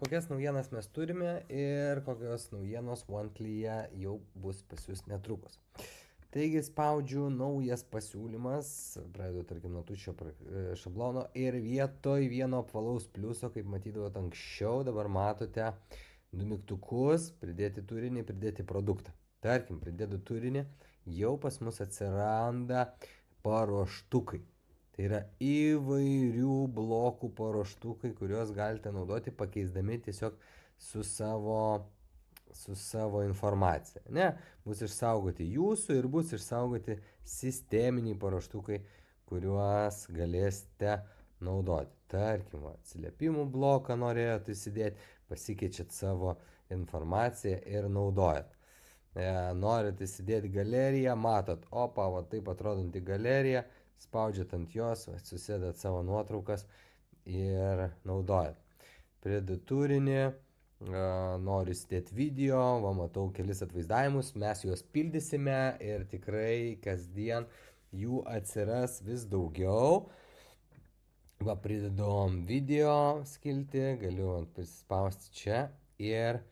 Kokias naujienas mes turime ir kokios naujienos Wantlyje jau bus pas jūs netrukus. Taigi spaudžiu naujas pasiūlymas, pradedu tarkim nuo tuščio šablono ir vietoj vieno apvalaus pliuso, kaip matydavot anksčiau, dabar matote du mygtukus, pridėti turinį, pridėti produktą. Tarkim, pridėdu turinį, jau pas mus atsiranda paruoštukai. Tai yra įvairių blokų paruoštukai, kuriuos galite naudoti pakeisdami tiesiog su savo informacija. Ne, bus išsaugoti jūsų ir bus išsaugoti sisteminiai paruoštukai, kuriuos galėsite naudoti. Tarkim, atsiliepimų bloką norėjote įsidėti, pasikeičiat savo informaciją ir naudojat. Norite įsidėti galeriją, matot, opa, va taip atrodanti galerija, spaudžiat ant jos, susėdat savo nuotraukas ir naudojat. Pridedat turinį, noriu įsidėti video, va matau kelis atvaizdavimus, mes juos pildysime ir tikrai kasdien jų atsiras vis daugiau. Va pridedam video skiltį, galiu pasispausti čia ir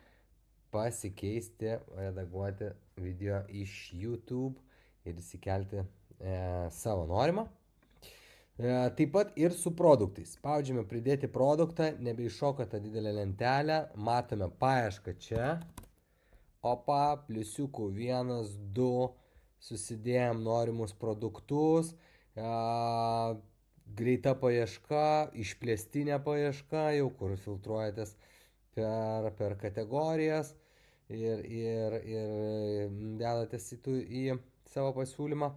pasikeisti, redaguoti video iš YouTube ir įsikelti savo norimą. Taip pat ir su produktais. Spaudžiame pridėti produktą, nebeiššoka tą didelę lentelę, matome paiešką čia. Opa, pliusiukų 1, 2, susidėjom norimus produktus. Greita paieška, išplėstinė paieška, jau kur filtruojatės per kategorijas ir dedatės į savo pasiūlymą.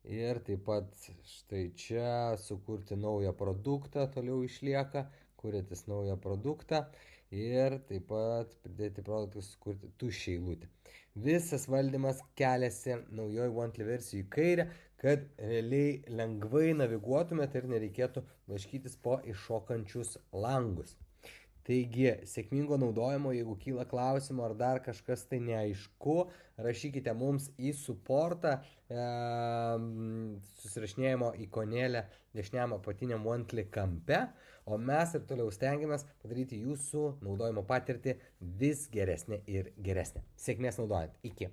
Ir taip pat štai čia sukurti naują produktą toliau išlieka, kuriatės naują produktą ir taip pat pridėti produktus, sukurti tuščią eilutę. Visas valdymas keliasi naujoj Wantly versijai į kairę, kad realiai lengvai naviguotumėte ir nereikėtų blaškytis po iššokančius langus. Taigi, sėkmingo naudojimo, jeigu kyla klausimų ar dar kažkas tai neaišku, rašykite mums į suportą, susirašinėjimo ikonėlę dešiniam apatiniam Wantly kampe, o mes ir toliau stengiamės padaryti jūsų naudojimo patirtį vis geresnę ir geresnę. Sėkmės naudojant. Iki.